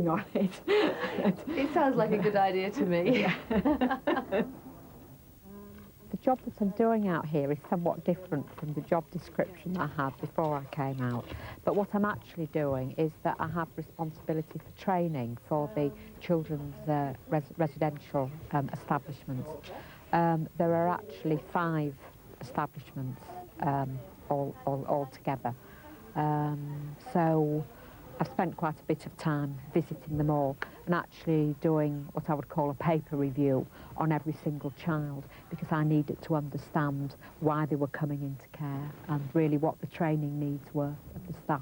on it. It sounds like a good idea to me. The job that I'm doing out here is somewhat different from the job description I had before I came out. But what I'm actually doing is that I have responsibility for training for the children's residential establishments. There are actually 5 establishments all together. So I've spent quite a bit of time visiting them all and actually doing what I would call a paper review on every single child, because I needed to understand why they were coming into care and really what the training needs were of the staff.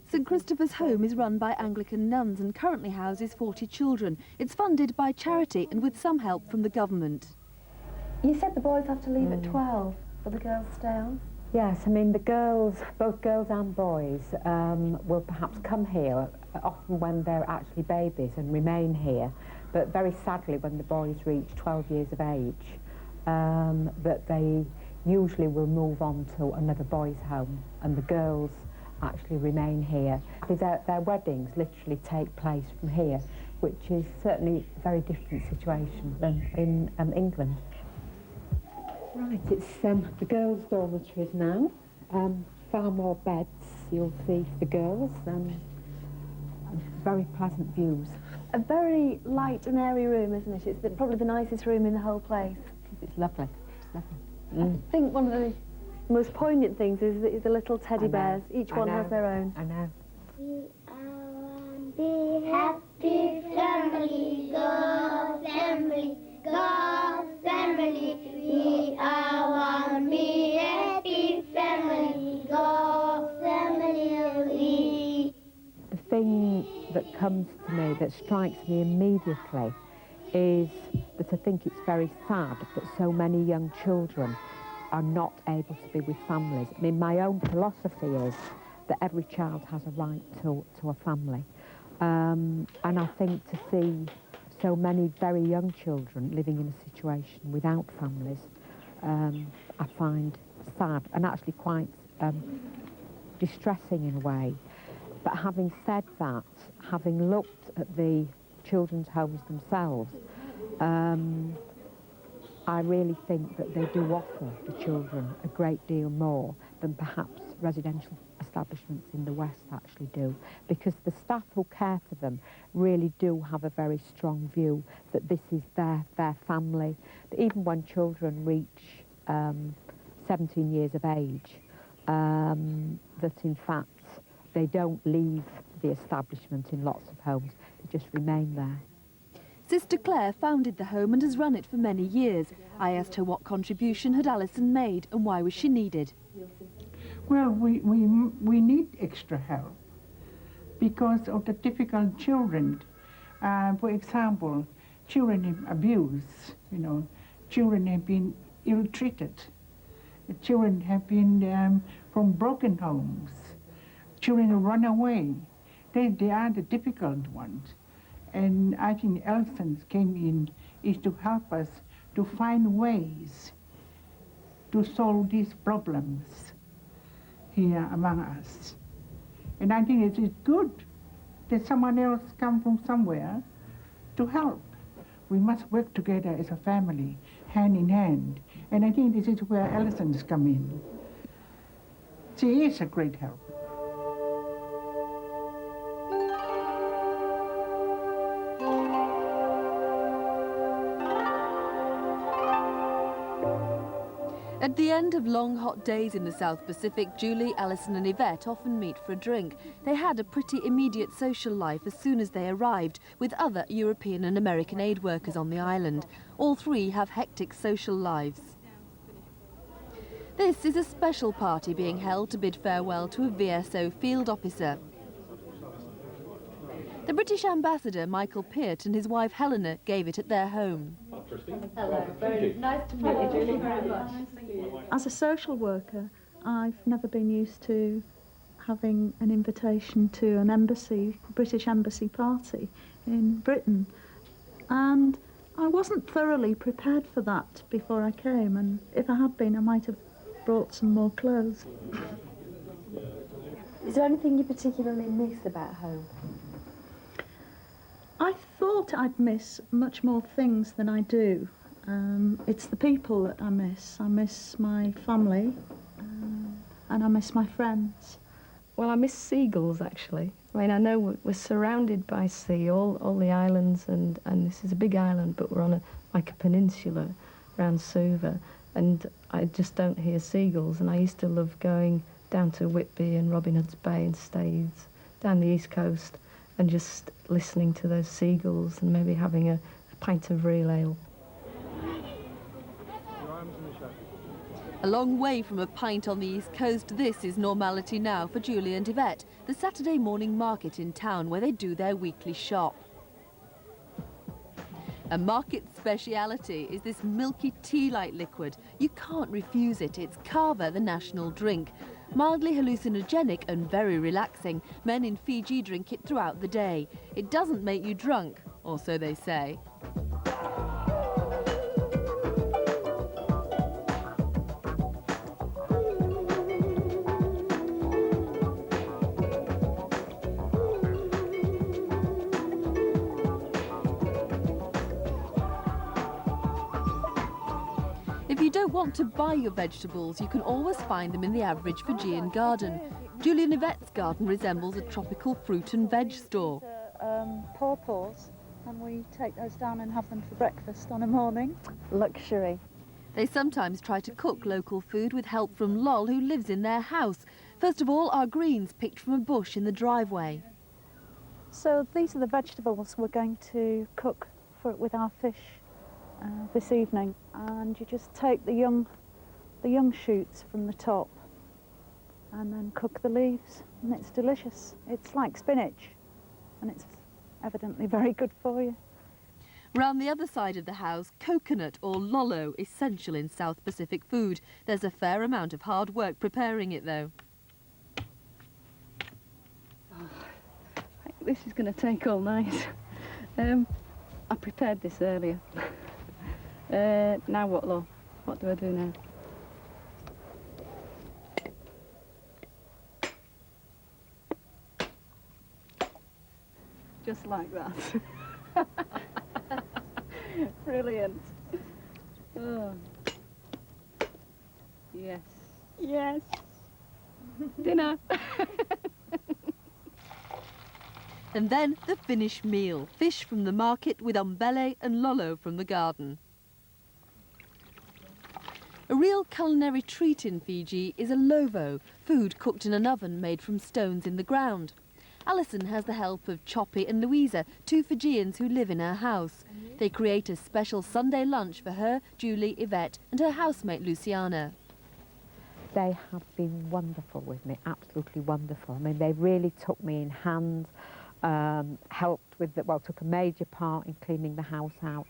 St Christopher's Home is run by Anglican nuns and currently houses 40 children. It's funded by charity and with some help from the government. You said the boys have to leave at 12. Will the girls stay on? Yes, I mean the girls, both girls and boys, will perhaps come here often when they're actually babies and remain here, but very sadly when the boys reach 12 years of age, that they usually will move on to another boys' home, and the girls actually remain here. Their weddings literally take place from here, which is certainly a very different situation than in England. Right, it's the girls' dormitories now. Far more beds you'll see for the girls, and very pleasant views. A very light and airy room, isn't it? It's probably the nicest room in the whole place. It's lovely. It's lovely. I think one of the most poignant things is the little teddy bears. Each one has their own. I know. We are one big happy family, go family, go family. We are one big happy family, go family. The thing that comes to me, that strikes me immediately, is that I think it's very sad that so many young children are not able to be with families. I mean, my own philosophy is that every child has a right to a family. And I think to see so many very young children living in a situation without families, I find sad and actually quite distressing in a way. But having said that, having looked at the children's homes themselves, I really think that they do offer the children a great deal more than perhaps residential establishments in the West actually do, because the staff who care for them really do have a very strong view that this is their family. That even when children reach 17 years of age, that in fact they don't leave the establishment in lots of homes, they just remain there. Sister Claire founded the home and has run it for many years. I asked her what contribution had Alison made and why was she needed. Well, we need extra help because of the difficult children. For example, children in abuse, children have been ill-treated. Children have been from broken homes. Children who run away. They are the difficult ones. And I think Alison came in is to help us to find ways to solve these problems here among us. And I think it is good that someone else come from somewhere to help. We must work together as a family, hand in hand. And I think this is where Alison's come in. She is a great help. At the end of long, hot days in the South Pacific, Julie, Alison and Yvette often meet for a drink. They had a pretty immediate social life as soon as they arrived, with other European and American aid workers on the island. All 3 have hectic social lives. This is a special party being held to bid farewell to a VSO field officer. The British ambassador, Michael Peart, and his wife Helena gave it at their home. Hello, very nice to meet you, Julie, very much. As a social worker, I've never been used to having an invitation to an embassy, British embassy party in Britain. And I wasn't thoroughly prepared for that before I came, and if I had been, I might have brought some more clothes. Is there anything you particularly miss about home? I thought I'd miss much more things than I do. It's the people that I miss. I miss my family, and I miss my friends. Well, I miss seagulls, actually. I mean, I know we're surrounded by sea, all the islands, and this is a big island, but we're on like a peninsula around Suva, and I just don't hear seagulls. And I used to love going down to Whitby and Robin Hood's Bay and Staithes, down the east coast, and just listening to those seagulls and maybe having a pint of real ale. A long way from a pint on the east coast, this is normality now for Julie and Yvette, the Saturday morning market in town where they do their weekly shop. A market speciality is this milky tea-like liquid. You can't refuse it. It's Kava, the national drink. Mildly hallucinogenic and very relaxing. Men in Fiji drink it throughout the day. It doesn't make you drunk, or so they say. If you don't want to buy your vegetables, you can always find them in the average Fijian garden. Julie and Yvette's garden resembles a tropical fruit and veg store. Pawpaws, and we take those down and have them for breakfast on a morning. Luxury. They sometimes try to cook local food with help from Lol, who lives in their house. First of all, our greens picked from a bush in the driveway. So these are the vegetables we're going to cook with our fish this evening, and you just take the young shoots from the top and then cook the leaves, and it's delicious. It's like spinach, and it's evidently very good for you. Round the other side of the house, coconut or lolo, essential in South Pacific food. There's a fair amount of hard work preparing it, though. This is going to take all night. I prepared this earlier. Now what, Lo? What do I do now? Just like that. Brilliant. Oh. Yes. Yes. Dinner. And then the finished meal. Fish from the market with umbele and lolo from the garden. A real culinary treat in Fiji is a lovo, food cooked in an oven made from stones in the ground. Alison has the help of Choppy and Louisa, two Fijians who live in her house. They create a special Sunday lunch for her, Julie, Yvette and her housemate Luciana. They have been wonderful with me, absolutely wonderful. I mean, they really took me in hand, helped with took a major part in cleaning the house out.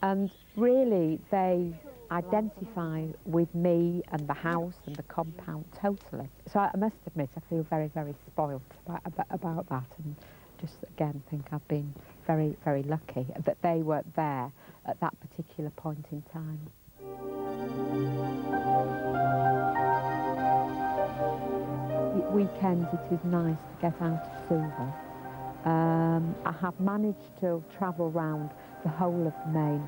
And really, they identify with me and the house and the compound totally. So I must admit, I feel very, very spoilt about that, and just again think I've been very, very lucky that they were there at that particular point in time. Weekends it is nice to get out of Suva. I have managed to travel round the whole of the main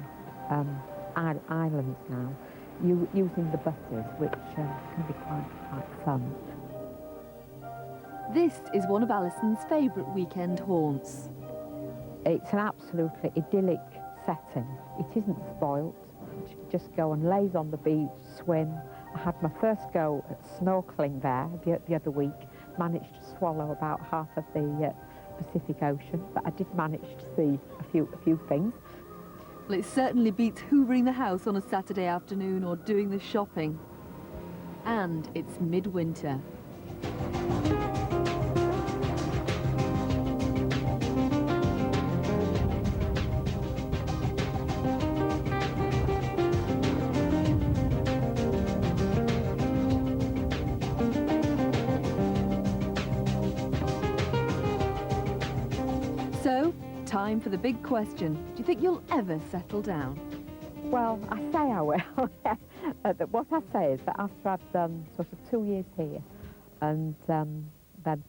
islands now, using the buses, which can be quite fun. This is one of Alison's favourite weekend haunts. It's an absolutely idyllic setting. It isn't spoilt. You just go and laze on the beach, swim. I had my first go at snorkelling there the other week, managed to swallow about half of the Pacific Ocean, but I did manage to see a few things. Well, it certainly beats hoovering the house on a Saturday afternoon or doing the shopping. And it's midwinter. So, time for the big question. Do you think you'll ever settle down? Well, I say I will. What I say is that after I've done sort of 2 years here and then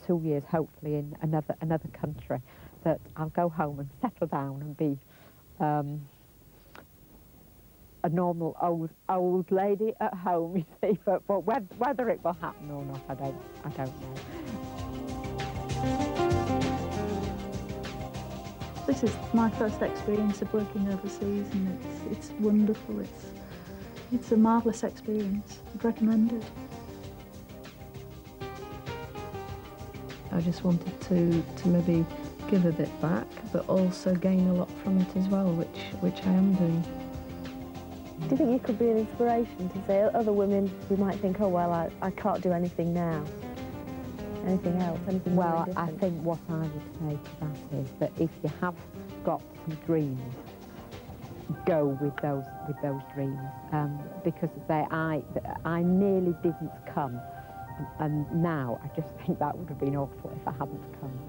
2 years hopefully in another country, that I'll go home and settle down and be a normal old lady at home, you see, but whether it will happen or not, I don't know. This is my first experience of working overseas, and it's wonderful. It's a marvellous experience. I'd recommend it. I just wanted to maybe give a bit back, but also gain a lot from it as well, which I am doing. Do you think you could be an inspiration to say other women who might think, oh, well, I can't do anything now? Anything else? Anything Well, more I different? think what I would say to that is that if you have got some dreams, go with those dreams, because I nearly didn't come, and now I just think that would have been awful if I hadn't come.